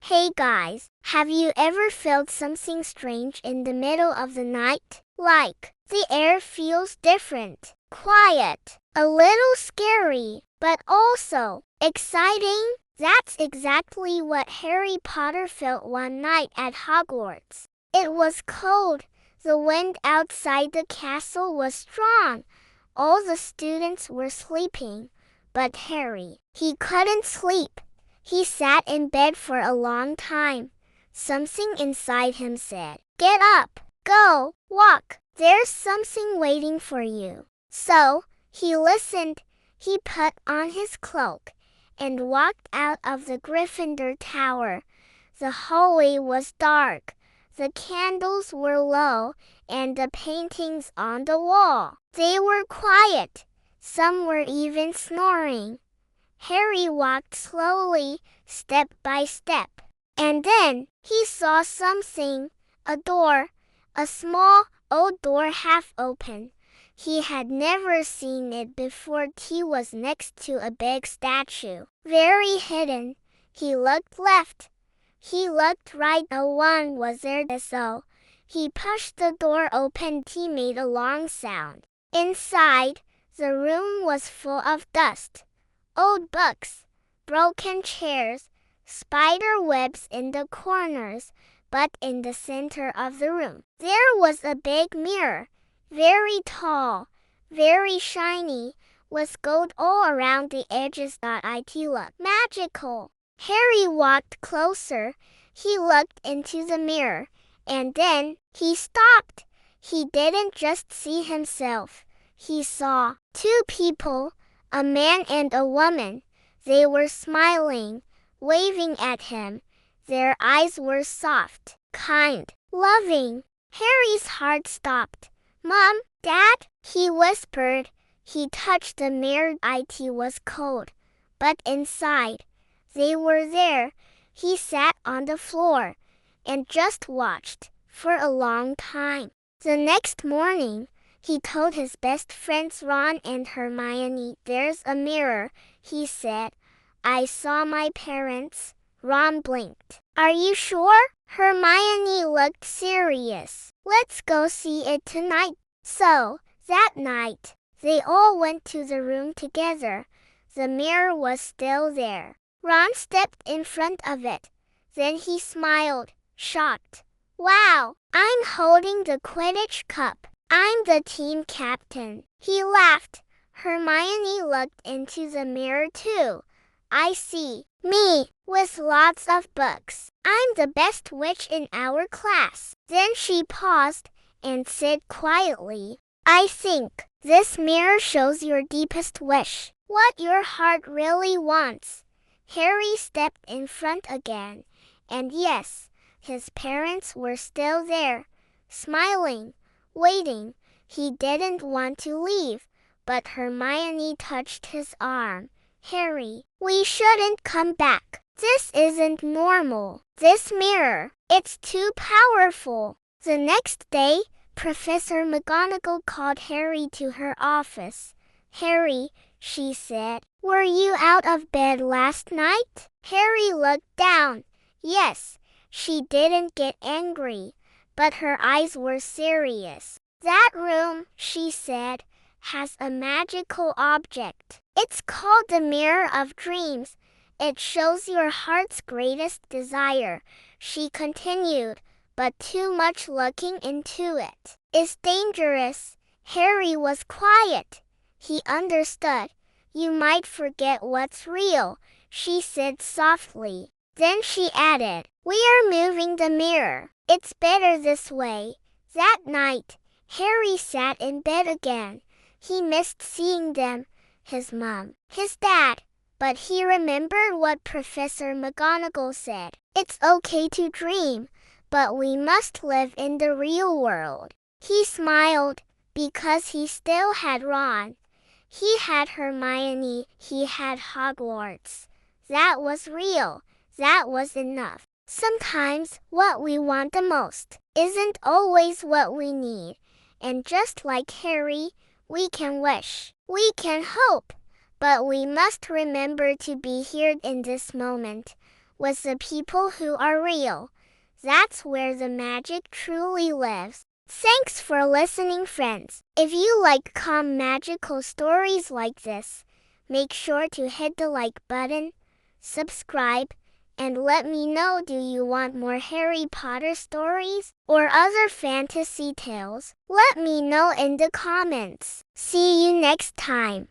Hey guys, have you ever felt something strange in the middle of the night? Like, the air feels different, quiet, a little scary, but also exciting? That's exactly what Harry Potter felt one night at Hogwarts. It was cold, the wind outside the castle was strong, all the students were sleeping, but Harry, he couldn't sleep. He sat in bed for a long time. Something inside him said, "Get up, go, walk, there's something waiting for you." So, he listened, he put on his cloak, and walked out of the Gryffindor Tower. The hallway was dark, the candles were low, and the paintings on the wall, they were quiet. Some were even snoring. Harry walked slowly, step by step. And then, he saw something, a door, a small, old door half open. He had never seen it before. He was next to a big statue, very hidden. He looked left. He looked right. No one was there, so he pushed the door open. He made a long sound. Inside, the room was full of dust. Old books, broken chairs, spider webs in the corners, but in the center of the room, there was a big mirror, very tall, very shiny, with gold all around the edges. It looked magical. Harry walked closer. He looked into the mirror, and then he stopped. He didn't just see himself. He saw two people, a man and a woman. They were smiling, waving at him. Their eyes were soft, kind, loving. Harry's heart stopped. "Mom, Dad," he whispered. He touched the mirror. It was cold, but inside, they were there. He sat on the floor and just watched for a long time. The next morning, he told his best friends Ron and Hermione. "There's a mirror," he said. "I saw my parents." Ron blinked. "Are you sure?" Hermione looked serious. "Let's go see it tonight." So, that night, they all went to the room together. The mirror was still there. Ron stepped in front of it. Then he smiled, shocked. "Wow, I'm holding the Quidditch cup. I'm the team captain." He laughed. Hermione looked into the mirror too. "I see. Me, with lots of books. I'm the best witch in our class." Then she paused and said quietly, "I think this mirror shows your deepest wish, what your heart really wants." Harry stepped in front again, and yes, his parents were still there, smiling, waiting. He didn't want to leave, but Hermione touched his arm. "Harry, we shouldn't come back. This isn't normal. This mirror, it's too powerful." The next day, Professor McGonagall called Harry to her office. "Harry," she said, "were you out of bed last night?" Harry looked down. Yes, she didn't get angry, but her eyes were serious. "That room," she said, "has a magical object. It's called the Mirror of Dreams. It shows your heart's greatest desire," she continued, "but too much looking into it is dangerous." Harry was quiet. He understood. "You might forget what's real," she said softly. Then she added, "We are moving the mirror. It's better this way." That night, Harry sat in bed again. He missed seeing them, his mom, his dad. But he remembered what Professor McGonagall said. "It's okay to dream, but we must live in the real world." He smiled, because he still had Ron. He had Hermione, he had Hogwarts. That was real. That was enough. Sometimes what we want the most isn't always what we need. And just like Harry, we can wish, we can hope, but we must remember to be here in this moment, with the people who are real. That's where the magic truly lives. Thanks for listening, friends. If you like calm magical stories like this, make sure to hit the like button, subscribe, and let me know, do you want more Harry Potter stories or other fantasy tales? Let me know in the comments. See you next time.